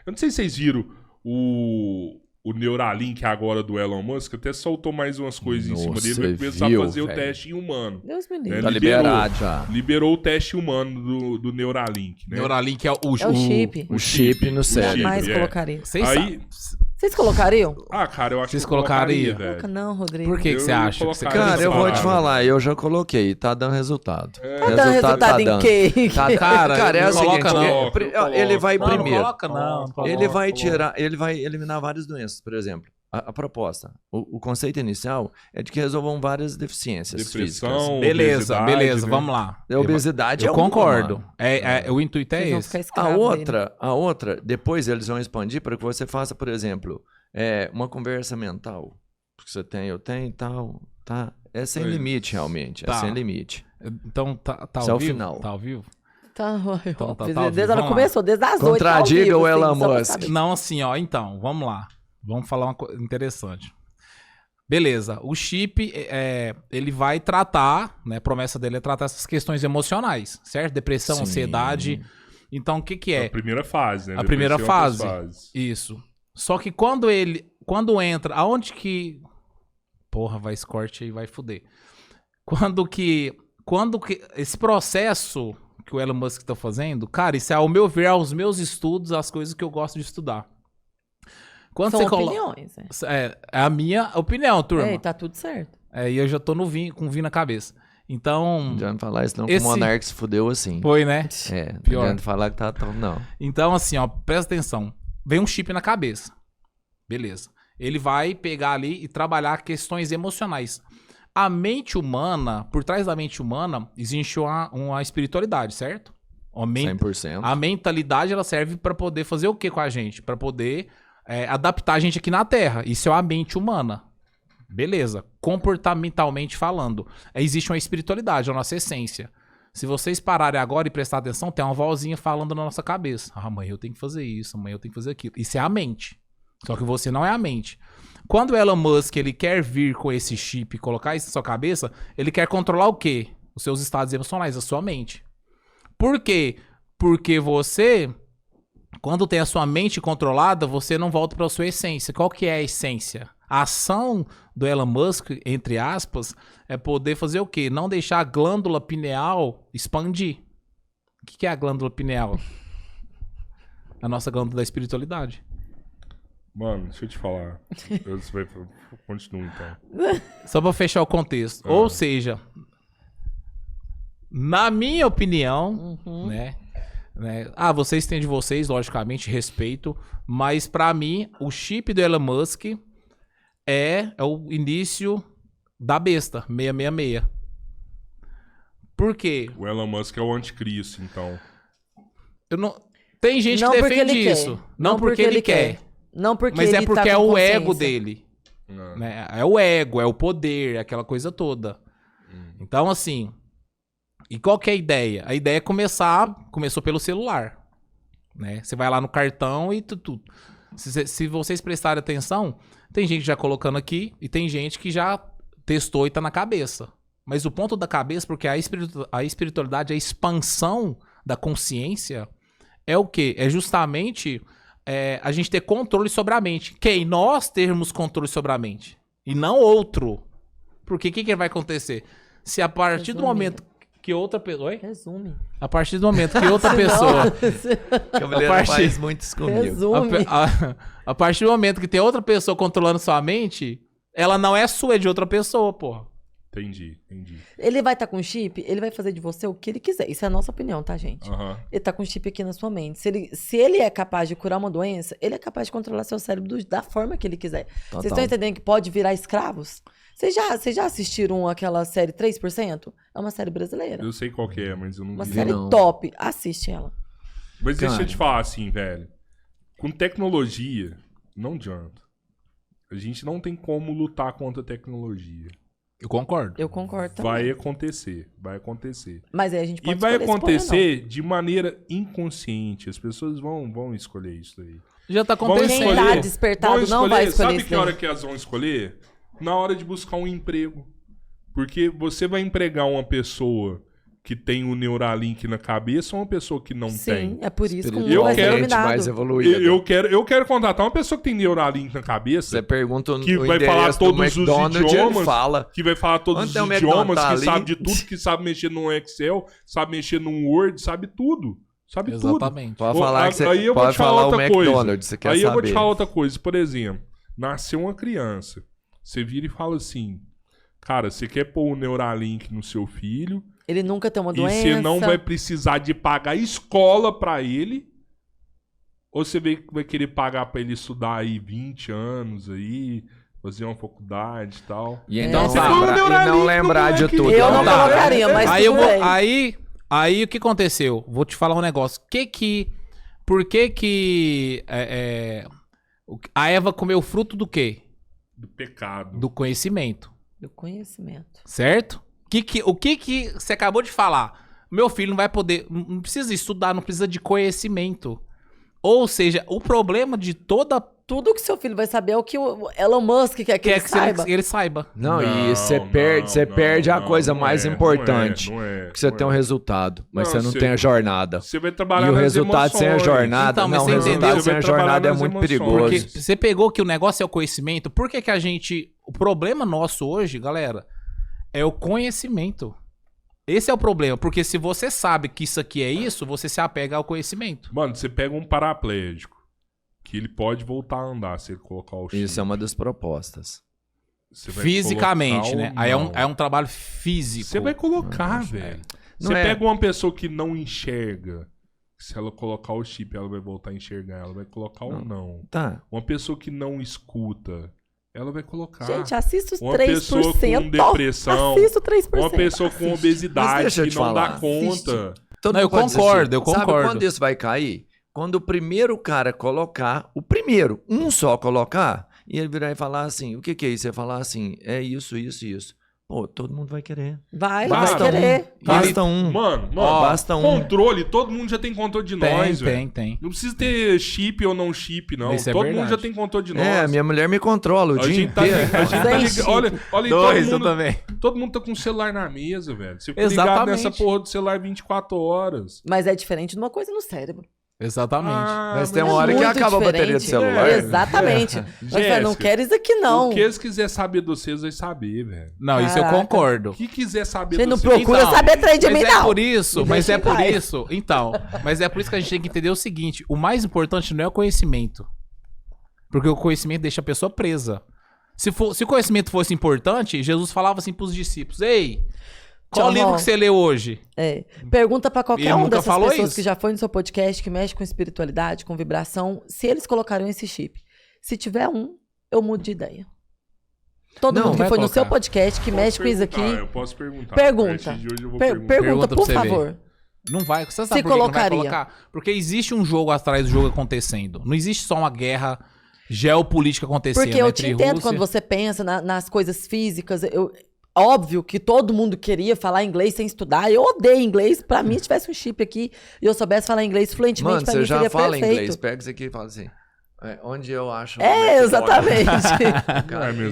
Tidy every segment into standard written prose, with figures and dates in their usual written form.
Eu não sei se vocês viram o Neuralink agora do Elon Musk, até soltou mais umas coisas em cima dele, vai começar a fazer o teste em humano. Deus me livre. Né? Tá liberado já. Liberou o teste humano do Neuralink, né? Neuralink é o chip. O chip no cérebro. Jamais colocaria. Vocês colocariam? Ah, cara, eu acho Vocês que eu colocaria, colocariam? velho. Não, Rodrigo. Por que você acha? Que você Cara, eu vou te falar, eu já coloquei, tá dando resultado. Tá dando resultado em quê? Cara, é o seguinte, não. ele vai Não primeiro. coloca não. Ele vai tirar, ele vai eliminar várias doenças, por exemplo. A proposta, o conceito inicial é de que resolvam várias deficiências Depressão, físicas. Beleza, obesidade, beleza, né? vamos lá. A obesidade Eu é uma, concordo. mano. O intuito é Vocês vão esse. ficar A escravos dele. outra, depois eles vão expandir para que você faça, por exemplo, uma conversa mental. Porque você tem, eu tenho e tal, tá? É sem limite, realmente. Tá. É sem limite. Então, tá Isso é ao o vivo? final. Tá ao vivo? Tá, Então, tá desde ao vivo. ela Vamos lá. começou, desde as 8. Contradiga o Elon Musk. Não, assim, ó, então, vamos lá. Vamos falar uma coisa interessante. Beleza, o chip, ele vai tratar, né, a promessa dele é tratar essas questões emocionais, certo? Depressão, Sim. ansiedade. Então, o que que é? A primeira fase, né? A Depois primeira tem outras fase. fases. Isso. Só que quando entra, aonde que... Porra, vai esse corte aí, vai fuder. Quando que esse processo que o Elon Musk tá fazendo, cara, isso é, ao meu ver, aos meus estudos, as coisas que eu gosto de estudar. Quando São você opiniões, é a minha opinião, turma. É, tá tudo certo. E eu já tô com vinho na cabeça. Então... Não adianta falar isso, não, Esse- que o Monark se fudeu assim. Foi, né? Não Pior. adianta falar que tá tão. Não. Então, assim, ó, presta atenção. Vem um chip na cabeça. Beleza. Ele vai pegar ali e trabalhar questões emocionais. A mente humana, por trás da mente humana, existe uma espiritualidade, certo? 100%. A mentalidade, ela serve pra poder fazer o que com a gente? Pra poder adaptar a gente aqui na Terra. Isso é a mente humana. Beleza. Comportamentalmente falando. Existe uma espiritualidade, a nossa essência. Se vocês pararem agora e prestar atenção, tem uma vozinha falando na nossa cabeça. Ah, amanhã eu tenho que fazer isso, amanhã eu tenho que fazer aquilo. Isso é a mente. Só que você não é a mente. Quando o Elon Musk ele quer vir com esse chip e colocar isso na sua cabeça, ele quer controlar o quê? Os seus estados emocionais, a sua mente. Por quê? Porque você, quando tem a sua mente controlada, você não volta para a sua essência. Qual que é a essência? A ação do Elon Musk, entre aspas, é poder fazer o quê? Não deixar a glândula pineal expandir. O que é a glândula pineal? A nossa glândula da espiritualidade. Mano, deixa eu te falar. Você vai... Continua, então. Só pra fechar o contexto. Ou seja, na minha opinião, né? Vocês têm de vocês, logicamente, respeito. Mas pra mim, o chip do Elon Musk é o início da besta, 666. Por quê? O Elon Musk é o anticristo, então. Tem gente Não que porque defende ele quer. isso. Não porque ele quer. Não porque Mas ele é porque tá é com o ego consciência. dele. Né? É o ego, é o poder, é aquela coisa toda. Então, assim... E qual que é a ideia? A ideia é começou pelo celular. Né? Você vai lá no cartão e tudo. Se vocês prestarem atenção, tem gente já colocando aqui e tem gente que já testou e tá na cabeça. Mas o ponto da cabeça, porque a espiritualidade, a expansão da consciência é o quê? É justamente a gente ter controle sobre a mente. Quem? Nós termos controle sobre a mente. E não outro. Porque o que vai acontecer? Se a partir do momento que outra pessoa... Oi? Resume. A partir do momento que outra pessoa... A mulher faz muito isso comigo. Resume. A partir do momento que tem outra pessoa controlando sua mente, ela não é sua, é de outra pessoa, porra. Entendi. Ele vai estar com chip, ele vai fazer de você o que ele quiser. Isso é a nossa opinião, tá, gente? Ele tá com chip aqui na sua mente. Se ele é capaz de curar uma doença, ele é capaz de controlar seu cérebro da forma que ele quiser. Total. Vocês estão entendendo que pode virar escravos? Vocês já assistiram aquela série 3%? É uma série brasileira. Eu sei qual que é, mas eu não Uma vi. série não. top. Assiste ela. Mas deixa Cara. eu te falar assim, velho. Com tecnologia, não adianta. A gente não tem como lutar contra a tecnologia. Eu concordo. Eu concordo também. Vai acontecer. Mas aí a gente E pode vai escolher se põe ou acontecer de maneira inconsciente. As pessoas vão escolher isso aí. Já tá Vão acontecendo. Quem tá despertado não vai escolher Sabe isso que daí. hora que elas vão escolher? Na hora de buscar um emprego. Porque você vai empregar uma pessoa que tem o Neuralink na cabeça ou uma pessoa que não tem? Sim, é por isso que o mundo vai ser dominado. Mais evoluído. Eu quero contratar uma pessoa que tem Neuralink na cabeça. Você pergunta que vai falar todos os idiomas, fala. que vai falar todos os idiomas, que sabe de tudo, que sabe mexer no Excel, sabe mexer no Word, sabe tudo. Sabe Exatamente. tudo. Pode falar que você aí eu pode vou te falar falar outra o coisa. McDonald's, você quer aí saber. eu vou te falar outra coisa. Por exemplo, nasceu uma criança. Você vira e fala assim, cara, você quer pôr o Neuralink no seu filho... Ele nunca tem uma doença. E você não vai precisar de pagar escola pra ele? Ou você vai querer pagar pra ele estudar aí 20 anos aí, fazer uma faculdade e tal? E não lembrar de tudo. Eu não colocaria, mas aí o que aconteceu? Vou te falar um negócio. Por que a Eva comeu fruto do quê? Do pecado. Do conhecimento. Do conhecimento. Certo? O que você acabou de falar? Meu filho não vai poder... Não precisa estudar, não precisa de conhecimento. Ou seja, o problema de toda... Tudo que seu filho vai saber é o que o Elon Musk quer que ele saiba. Não, e você perde a coisa mais importante. Que você tem um resultado, mas você não tem a jornada. Você vai trabalhar e o resultado sem a jornada... Então, o resultado sem a jornada é muito perigoso. Porque você pegou que o negócio é o conhecimento. Por que a gente... O problema nosso hoje, galera... É o conhecimento. Esse é o problema. Porque se você sabe que isso aqui é isso, você se apega ao conhecimento. Mano, você pega um paraplégico, que ele pode voltar a andar se ele colocar o chip. Isso é uma das propostas. Fisicamente, né? Aí é um trabalho físico. Você vai colocar, velho. Você pega uma pessoa que não enxerga. Se ela colocar o chip, ela vai voltar a enxergar. Ela vai colocar ou não. Tá. Uma pessoa que não escuta... Ela vai colocar. Gente, assista os 3%. Uma pessoa com depressão. Assista 3%. Uma pessoa com obesidade que não dá conta. Não, eu concordo, eu concordo. Sabe quando isso vai cair? Quando o primeiro cara colocar, um só colocar, e ele virar e falar assim, o que é isso? Você falar assim, é isso, isso, isso. Pô, todo mundo vai querer. Vai querer. Basta um. Mano, basta um. Controle, todo mundo já tem controle de nós, velho. Tem. Não precisa ter chip ou não chip, não. Todo mundo já tem controle de nós. Minha mulher me controla o dia inteiro. Olha, todo mundo tá com o celular na mesa, velho. Você fica ligado nessa porra do celular 24 horas. Mas é diferente de uma coisa no cérebro. Exatamente. Mas tem uma hora que acaba a bateria do celular. Exatamente. Mas não quero isso aqui, não. O que eles quiserem saber de vocês, vai saber, velho. Não, isso eu concordo. O que quiser saber de vocês. Você não procura saber trem de mim, não. Mas é por isso que a gente tem que entender o seguinte. O mais importante não é o conhecimento. Porque o conhecimento deixa a pessoa presa. Se o conhecimento fosse importante, Jesus falava assim pros discípulos. Ei... Qual livro que você leu hoje? Pergunta pra qualquer um dessas pessoas que já foi no seu podcast, que mexe com espiritualidade, com vibração, se eles colocariam esse chip. Se tiver um, eu mudo de ideia. Todo mundo que foi no seu podcast, que mexe com isso aqui... Eu posso perguntar. Pergunta. Pergunta, por favor. Não vai. Você sabe por que não vai colocar? Porque existe um jogo atrás do jogo acontecendo. Não existe só uma guerra geopolítica acontecendo. Porque eu te entendo quando você pensa nas coisas físicas. Óbvio que todo mundo queria falar inglês sem estudar. Eu odeio inglês. Pra mim, se tivesse um chip aqui e eu soubesse falar inglês fluentemente, pra mim seria perfeito. Mano, você já fala inglês. Pega isso aqui e fala assim... onde eu acho... exatamente.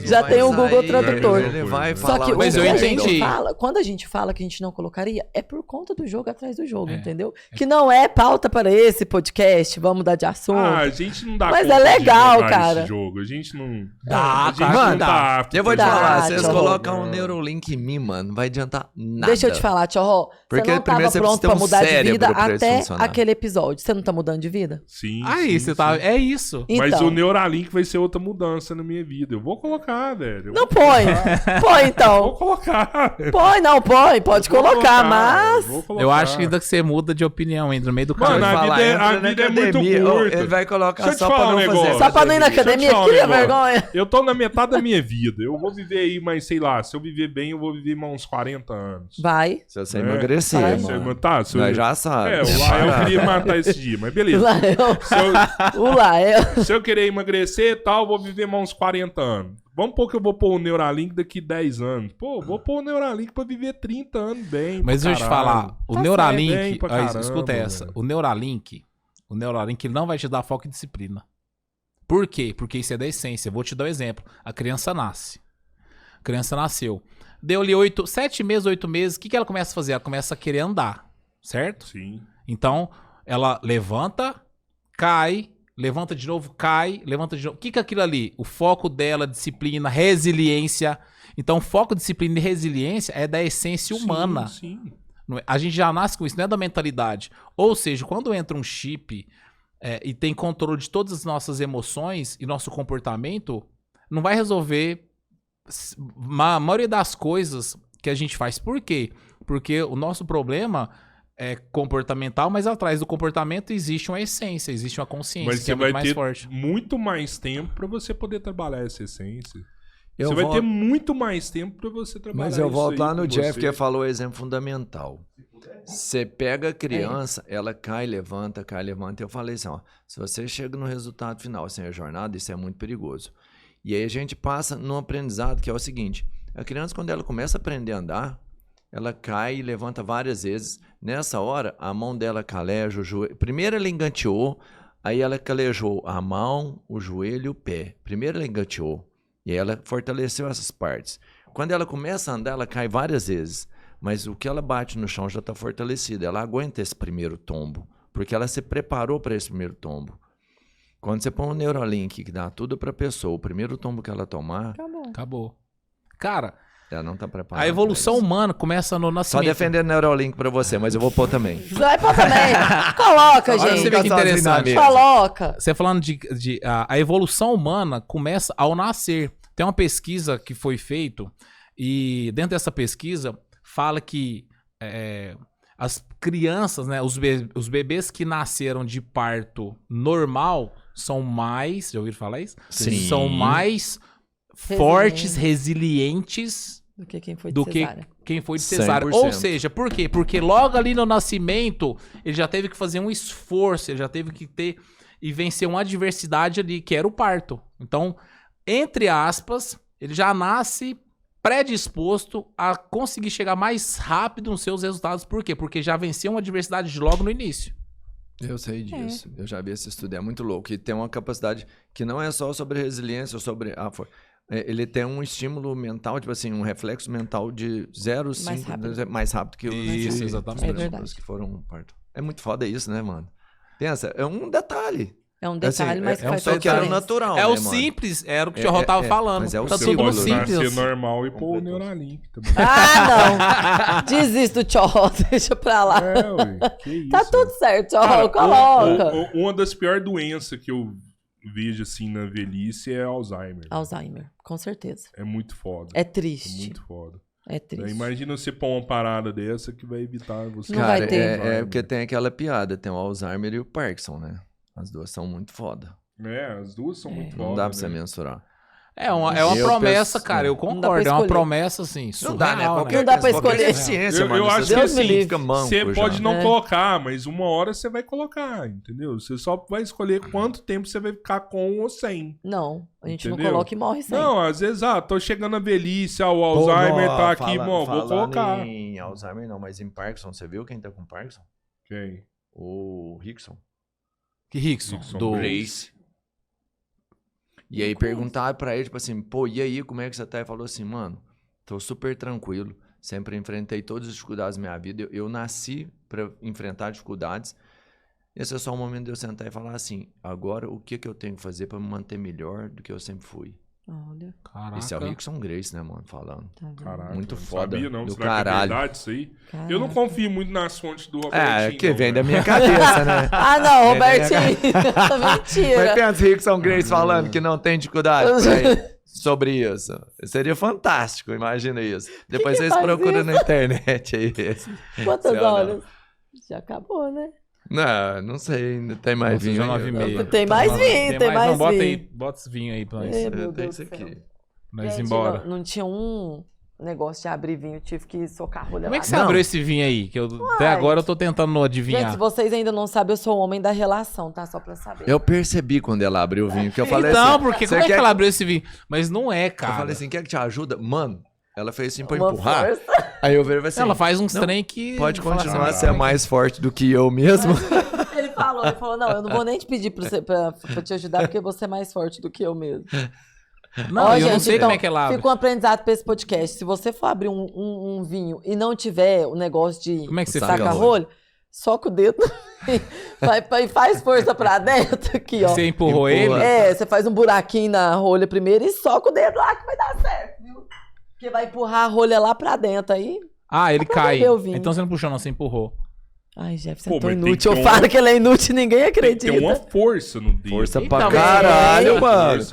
Já tem o Google Tradutor. Ele vai falar. Só que mas eu entendi. Quando a gente fala que a gente não colocaria, é por conta do jogo atrás do jogo, entendeu? Que não é pauta para esse podcast, vamos mudar de assunto. A gente não dá mas conta é legal, de cara. Esse jogo. A gente não... Mano, eu vou te falar, vocês colocam um Neuralink em mim, mano, não vai adiantar nada. Deixa eu te falar, Tchorró. Você não tava pronto pra mudar de vida até aquele episódio. Você não tá mudando de vida? Sim. Aí, você tá... É isso. Então, mas o Neuralink vai ser outra mudança na minha vida. Eu vou colocar, velho. Não põe. Põe, então. Vou colocar. Põe. Pode colocar, mas... Eu acho que ainda que você muda de opinião, entra no meio do caminho. Mano, a vida é muito curta. Ele vai colocar só pra não fazer. Só pra não ir na academia, cria vergonha. Eu tô na metade da minha vida. Eu vou viver aí, mas sei lá, se eu viver bem, eu vou viver mais uns 40 anos. Vai. Se você emagrecer, mano. Tá, já sabe. O Lael queria matar esse dia, mas beleza. O Lael. Se eu querer emagrecer e tal, vou viver mais uns 40 anos. Vamos pôr que eu vou pôr o Neuralink daqui 10 anos. Pô, vou pôr o Neuralink pra viver 30 anos bem. Mas deixa eu te falar, o Neuralink... Escuta essa. O Neuralink não vai te dar foco e disciplina. Por quê? Porque isso é da essência. Vou te dar um exemplo. A criança nasce. criança nasceu. Deu ali 7 meses, 8 meses, o que ela começa a fazer? Ela começa a querer andar, certo? Sim. Então, ela levanta, cai, levanta de novo, cai, levanta de novo. O que é aquilo ali? O foco dela, disciplina, resiliência. Então, foco, disciplina e resiliência é da essência humana. Sim. A gente já nasce com isso, não é da mentalidade. Ou seja, quando entra um chip e tem controle de todas as nossas emoções e nosso comportamento, não vai resolver a maioria das coisas que a gente faz. Por quê? Porque o nosso problema é comportamental, mas atrás do comportamento existe uma essência, existe uma consciência, mas que é muito mais forte. Muito mais tempo para você poder trabalhar essa essência. Você vai ter muito mais tempo para você trabalhar. Mas eu volto lá no com Jeff, você. que falou o exemplo fundamental. Você pega a criança, ela cai, levanta. Eu falei assim, ó, se você chega no resultado final sem a jornada, isso é muito perigoso. E aí a gente passa num aprendizado que é o seguinte, a criança quando ela começa a aprender a andar, ela cai e levanta várias vezes. Nessa hora, a mão dela caleja, o joelho. Primeiro ela enganteou, aí ela calejou a mão, o joelho e o pé. Primeiro ela enganteou, e aí ela fortaleceu essas partes. Quando ela começa a andar, ela cai várias vezes. Mas o que ela bate no chão já está fortalecido. Ela aguenta esse primeiro tombo, porque ela se preparou para esse primeiro tombo. Quando você põe um Neuralink que dá tudo para a pessoa, o primeiro tombo que ela tomar... Acabou. Cara, ela não tá preparada. a evolução humana começa no nascimento. Só defendendo o Neuralink para você, mas eu vou pôr também. Vai pôr também. Coloca, Olha gente. você vê que interessante. Coloca. Você falando a evolução humana começa ao nascer. Tem uma pesquisa que foi feita e dentro dessa pesquisa fala que as crianças, né, os bebês que nasceram de parto normal são mais, já ouviram falar isso? Sim. São mais fortes, resilientes do que quem foi de do cesárea. que quem foi de cesárea. 100%. Ou seja, por quê? Porque logo ali no nascimento, ele já teve que fazer um esforço, ele já teve que ter e vencer uma adversidade ali, que era o parto. Então, entre aspas, ele já nasce predisposto a conseguir chegar mais rápido nos seus resultados. Por quê? Porque já venceu uma adversidade logo no início. Eu sei disso. Eu já vi esse estudo. É muito louco. E tem uma capacidade que não é só sobre resiliência, sobre... ele tem um estímulo mental, tipo assim, um reflexo mental de 0,5 mais rápido que os Isso, exatamente. É verdade. que foram parto. É muito foda isso, né, mano? Pensa, é um detalhe. É um detalhe, mas faz só que era diferença. natural, É né, o mano? simples, era o que o Jorrol tava falando. mas é o Tá Você tudo no pode simples. nascer normal e pôr o Neuralink também. Ah, não. Desisto, tchau. Deixa pra lá. Ué, que isso. Tá tudo certo, tchau. Cara, Coloca. uma das piores doenças que eu vejo assim na velhice é Alzheimer. Alzheimer, com certeza. É muito foda. É É triste. muito foda. É triste. Imagina você pôr uma parada dessa que vai evitar você. Não Cara, vai ter. é porque tem aquela piada, tem o Alzheimer e o Parkinson, né? As duas são muito foda. As duas são muito Não foda. dá pra você né? mensurar. É uma Eu promessa, penso- cara. Eu Não dá pra concordo. É uma escolher. promessa, assim, Não dá, né? surreal, Qualquer, Não dá pra qualquer escolher. deficiência, Eu mano. acho Você que Deus me assim, livre. fica manco você já. pode não É. colocar, mas uma hora você vai colocar, entendeu? Você só vai escolher quanto tempo você vai ficar com ou sem. Não, a gente Entendeu? não coloca e morre sem. Não, às vezes, tô chegando na velhice, o Alzheimer tá aqui, irmão, vou colocar. Em Alzheimer não, mas em Parkinson, você viu quem tá com Parkinson? Quem? O Rickson. Que Rickson? Rickson Do... Grace. E aí perguntaram pra ele, tipo assim, pô, e aí, como é que você tá? Ele falou assim, mano, tô super tranquilo, sempre enfrentei todas as dificuldades da minha vida, eu nasci pra enfrentar dificuldades. Esse é só o momento de eu sentar e falar assim, agora o que eu tenho que fazer pra me manter melhor do que eu sempre fui? Olha, Caraca. Esse é o Rickson Grace, né, mano, falando. tá vendo? Caraca, Muito eu não foda, Sabia, não. do Será que caralho. é verdade isso aí? Caraca. Eu não confio muito nas fontes do Robertinho. É, que vem não, da velho. minha cabeça, né? Ah, não, Robertinho. Mas Mentira. pensa Rickson Grace falando que não tem dificuldade por aí sobre isso. Seria fantástico, imagina isso. Depois que vocês faz procuram isso? na internet aí. Quantas Sei lá, horas? Já acabou, né? Não sei, ainda tem mais Nossa, vinho. já aí. 9h30. Tem mais vinho, tem mais Não, bota vinho. aí, bota esse vinho aí pra nós. É, Eu meu tenho Deus isso do céu. aqui. Nós Gente, embora. Não tinha um negócio de abrir vinho, tive que socar a rolha Como é lá. que você Não. abriu esse vinho aí? Que até agora eu tô tentando adivinhar. Gente, se vocês ainda não sabem, eu sou o homem da relação, tá? Só pra saber. Eu percebi quando ela abriu o vinho, que eu falei Então, assim... porque "Você como é que quer ela abriu esse vinho? Mas não é, cara. Eu falei assim, quer que te ajuda? Mano, ela fez assim pra Uma empurrar. força. Aí eu virei assim... Ela faz uns não, trem que... Pode fala continuar a assim, ser mais forte do que eu mesmo. Ele falou, não, eu não vou nem te pedir pra te ajudar, porque você é mais forte do que eu mesmo. Não, eu não sei como é que ela abre. Fica um aprendizado pra esse podcast. Se você for abrir um vinho e não tiver o negócio de como é que você saca-rolho, soca o dedo e faz força pra dentro aqui, ó. Você empurrou ele? Você faz um buraquinho na rolha primeiro e soca o dedo lá que vai dar certo, viu? Porque vai empurrar a rolha lá pra dentro aí. Ah, ele cai. Então você não puxou não, você empurrou. Ai, Jeff, você é tão inútil. Eu falo que ele é inútil e ninguém acredita. Tem uma força no dedo. Força pra caralho, mano.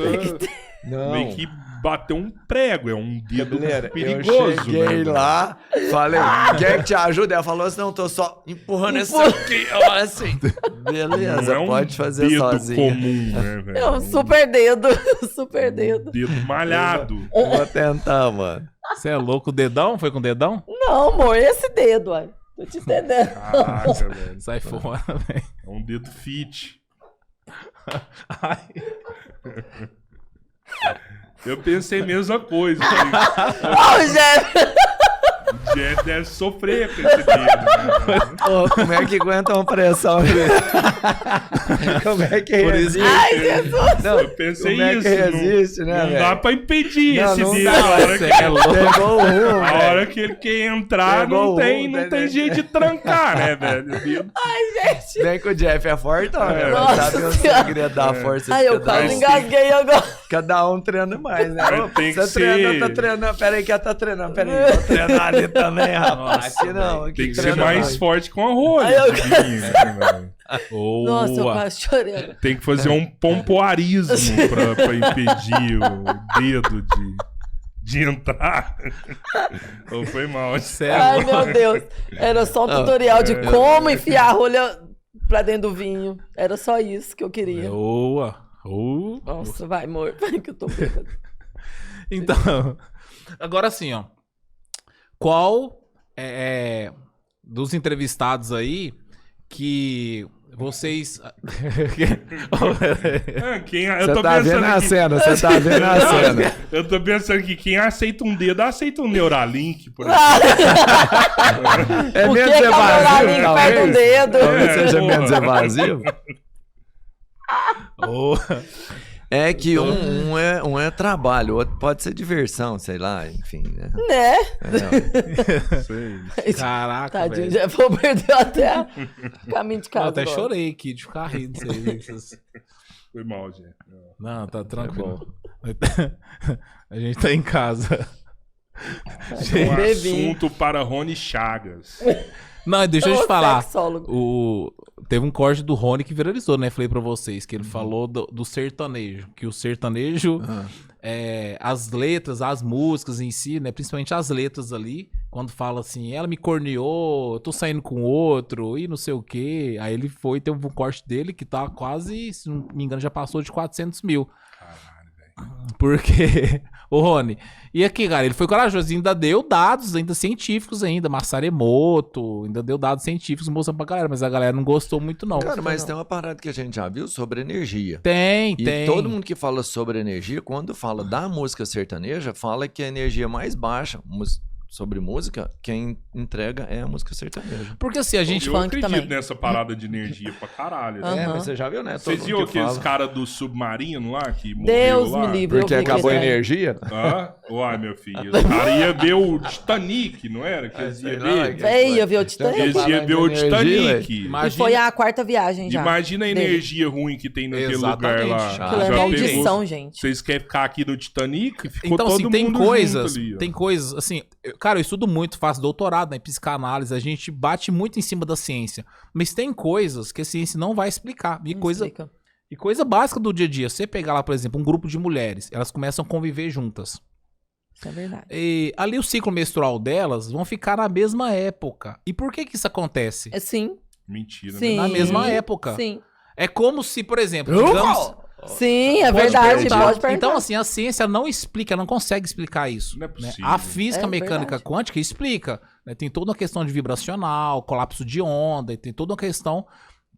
Não. Meio que bateu um prego, é um dedo perigoso. Eu cheguei lá, falei, quer que te ajude? Ela falou assim, não, tô só empurrando isso aqui. Eu assim, beleza, pode fazer sozinho. Comum, né, velho? É um super dedo, super dedo. Dedo malhado. Vou tentar, mano. Você é louco, o dedão? Foi com o dedão? Não, amor, esse dedo, ó. Tô te entendendo. Caraca, velho. Sai fora, velho. É um dedo fit. Ai. Eu pensei a mesma coisa. Ó, o Jeff. O Jeff deve sofrer com esse dedo. Né? Como é que aguenta uma pressão? Como é que resiste? Ai, Jesus. Não, eu pensei como é que resiste, não, né, não velho? dá pra impedir esse dedo. Dá, A hora, pegou a hora que ele quer entrar, não tem jeito de trancar, né, velho? Ai, gente. Bem que o Jeff é fortão, né? Nossa Sabe o Senhora. segredo da força. Ai, eu quase engasguei agora. Cada um treina mais, né? Tem que Você treina, tá treinando. Pera aí que ela tá treinando. Pera aí, vou treinar ali também, rapaz. Aqui não. Aqui tem que ser mais forte com a rolha. Nossa, eu quase chorei. Tem que fazer um pompoarismo pra impedir o dedo de entrar. Ou foi mal. Ai, meu Deus. Era só um tutorial de como enfiar a rolha pra dentro do vinho. Era só isso que eu queria. Boa. Nossa, vai, amor. Vai que eu tô bêbado. Então, agora sim, ó. Qual dos entrevistados aí que vocês... Você tá vendo a cena, você tá vendo a cena. Eu tô pensando que quem aceita um dedo, aceita um Neuralink, por exemplo. É Por que menos que a Neuralink evasivo, perde um dedo? Talvez seja menos evasivo. É que um é trabalho, o outro pode ser diversão, sei lá, enfim, né? Né? Caraca, tadinho, velho. já vou perder até o caminho de casa. Eu até agora. chorei aqui de ficar rindo. Foi mal, gente. Não, tá tranquilo. A gente tá em casa. Um assunto para Rony Chagas. Não, deixa eu te falar. Sexólogo. Teve um corte do Rony que viralizou, né? Falei pra vocês que ele falou do sertanejo. Que o sertanejo, as letras, as músicas em si, né? Principalmente as letras ali, quando fala assim, ela me corneou, eu tô saindo com outro e não sei o quê. Aí ele teve um corte dele que tá quase, se não me engano, já passou de 400 mil. Caralho, velho. Porque, o Rony, e aqui, cara, ele foi corajoso, ainda deu dados ainda científicos ainda, Massaremoto, ainda deu dados científicos mostrando pra galera, mas a galera não gostou muito não. Cara, mas tem uma parada que a gente já viu sobre energia. Tem. E todo mundo que fala sobre energia, quando fala da música sertaneja, fala que a energia mais baixa sobre música, quem entrega é a música sertaneja. Porque assim, a gente... Eu funk acredito também. nessa parada de energia pra caralho. Assim. Mas você já viu, né? Vocês viram aqueles caras do submarino lá que morreu Deus lá? me livre. Porque acabou a energia? Uai, meu filho. Os caras iam ver o Titanic, não era? Que eles iam ver. Veio, viu o Titanic? Eles iam ver o Titanic. E foi a quarta viagem já. Imagina a energia ruim que tem naquele lugar lá. Aquilo é maldição, gente. Vocês querem ficar aqui no Titanic? Ficou então, todo assim, tem mundo coisas, ali, tem coisas, assim, cara, eu estudo muito, faço doutorado, né, em psicanálise, a gente bate muito em cima da ciência, mas tem coisas que a ciência não vai explicar, e coisa básica do dia a dia, você pegar lá, por exemplo, um grupo de mulheres, elas começam a conviver juntas. Isso é verdade. E ali o ciclo menstrual delas vão ficar na mesma época. E por que isso acontece? Sim. Mentira, Sim. né? Na mesma época. Sim. É como se, por exemplo, digamos... Sim, é verdade. Pode perguntar. Então, assim, a ciência não explica, não consegue explicar isso. Não é né? possível. A física mecânica verdade. quântica explica. Né? Tem toda uma questão de vibracional, colapso de onda, e tem toda uma questão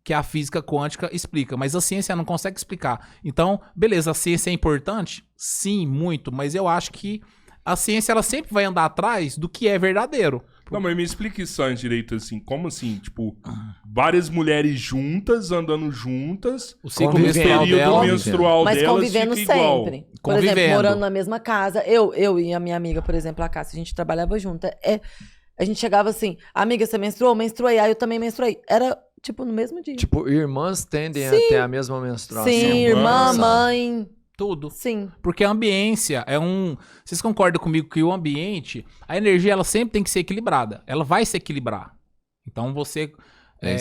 que a física quântica explica. Mas a ciência não consegue explicar. Então, beleza, a ciência é importante? Sim, muito. Mas eu acho que a ciência ela sempre vai andar atrás do que é verdadeiro. Não, mas me explica isso antes direito, assim. Como assim? Tipo, várias mulheres juntas, andando juntas. O ciclo período menstrual mas delas convivendo fica igual. sempre. Por exemplo, morando na mesma casa. Eu e a minha amiga, por exemplo, a Cássia, a gente trabalhava junto. A gente chegava assim, amiga, você menstruou? Menstruei. Aí eu também menstruei. Era, tipo, no mesmo dia. Tipo, irmãs tendem a ter a mesma menstruação. Sim, irmã, mãe... Tudo. Sim. Porque a ambiência é um... Vocês concordam comigo que o ambiente, a energia, ela sempre tem que ser equilibrada. Ela vai se equilibrar. Então você...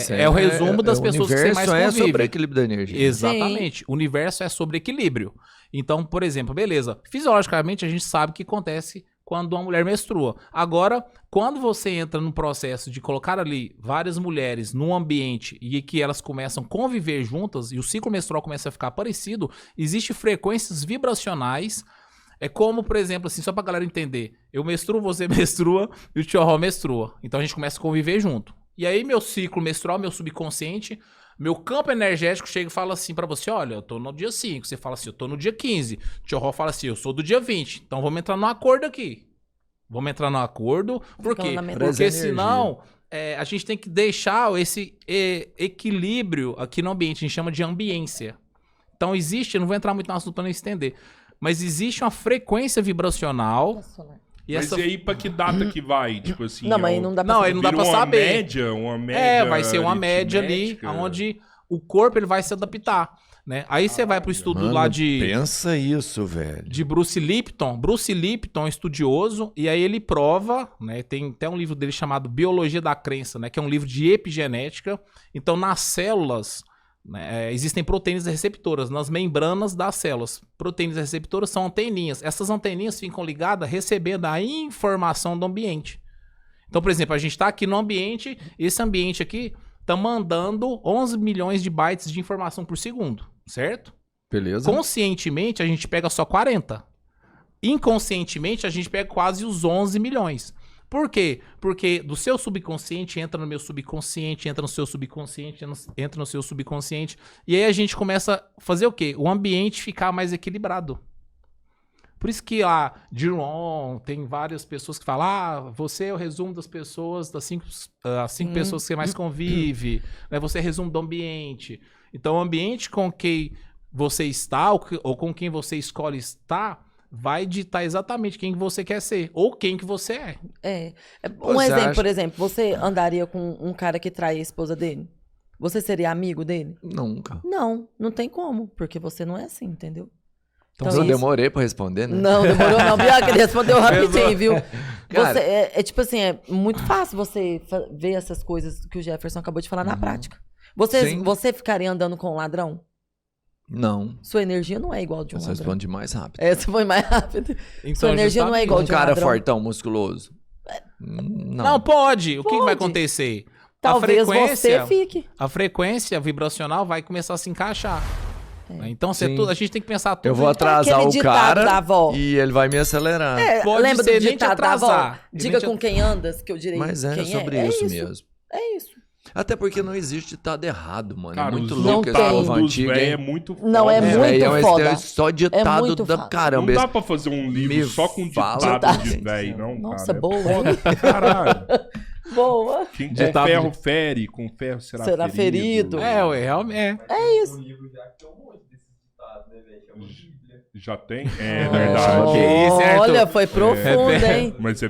É o resumo das pessoas que você mais convive. O universo é sobre equilíbrio da energia. Exatamente. Sim. O universo é sobre equilíbrio. Então, por exemplo, beleza. Fisiologicamente, a gente sabe o que acontece quando uma mulher menstrua. Agora, quando você entra no processo de colocar ali várias mulheres num ambiente e que elas começam a conviver juntas e o ciclo menstrual começa a ficar parecido, existem frequências vibracionais. É como, por exemplo, assim, só pra galera entender. Eu menstruo, você menstrua e o tio menstrua. Então a gente começa a conviver junto. E aí meu ciclo menstrual, meu subconsciente, meu campo energético chega e fala assim pra você, olha, eu tô no dia 5, você fala assim, eu tô no dia 15. O tio fala assim, eu sou do dia 20. Então vamos entrar num acordo aqui. Vamos entrar num acordo. Por quê? Porque senão a gente tem que deixar esse equilíbrio aqui no ambiente. A gente chama de ambiência. Então existe, eu não vou entrar muito no assunto pra não estender, mas existe uma frequência vibracional. Mas e aí, pra que data que vai? Tipo assim. Não, mas não dá pra saber. Não, aí não dá pra saber. Uma média. Vai ser uma média ali, onde o corpo ele vai se adaptar, né? Aí você vai pro estudo lá de... Pensa isso, velho. De Bruce Lipton. Bruce Lipton é estudioso, e aí ele prova, né? Tem até um livro dele chamado Biologia da Crença, né? Que é um livro de epigenética. Então, nas células... existem proteínas receptoras nas membranas das células. Proteínas receptoras são anteninhas. Essas anteninhas ficam ligadas recebendo a informação do ambiente. Então, por exemplo, a gente está aqui no ambiente, esse ambiente aqui está mandando 11 milhões de bytes de informação por segundo, certo? Beleza. Conscientemente, a gente pega só 40. Inconscientemente, a gente pega quase os 11 milhões. Por quê? Porque do seu subconsciente entra no meu subconsciente, entra no seu subconsciente, entra no seu subconsciente. E aí a gente começa a fazer o quê? O ambiente ficar mais equilibrado. Por isso que a Jiron tem várias pessoas que falam, você é o resumo das pessoas, das cinco pessoas que você mais convive, né? Você é o resumo do ambiente. Então o ambiente com quem você está ou com quem você escolhe estar vai ditar exatamente quem você quer ser ou quem que você é. Um exemplo, por exemplo, você andaria com um cara que trai a esposa dele? Você seria amigo dele? Nunca. Não tem como, porque você não é assim, entendeu? Então eu demorei pra responder, né? Não, demorou não. Bianca, ele respondeu rapidinho, viu? Cara, você, tipo assim, é muito fácil você ver essas coisas que o Jefferson acabou de falar na prática. Você ficaria andando com um ladrão? Não. Sua energia não é igual de um ladrão. Você responde mais rápido. Essa foi mais rápido. Então, sua energia não é igual de um ladrão. Um cara fortão, musculoso. Não, pode. O que vai acontecer? Talvez você fique. A frequência vibracional vai começar a se encaixar. Então a gente tem que pensar tudo. Eu vou atrasar o cara e ele vai me acelerar. Lembra do ditado da avó? Diga com quem andas, que eu direi. Mas é sobre isso mesmo. É isso. Até porque não existe ditado errado, mano. Cara, é muito louco esse povo antigo, hein? É muito foda. Não, é muito foda. É só ditado da caramba. Não dá pra fazer um livro só com ditado de velho, não, cara. Nossa, boa. Caralho. Boa. Quem com ferro fere, com ferro será ferido. Realmente. É isso. O livro já tem um monte desses ditados, né, velho? Chama Bíblia. Já tem? É verdade. Que isso, Arthur? Olha, foi profundo, hein? Mas é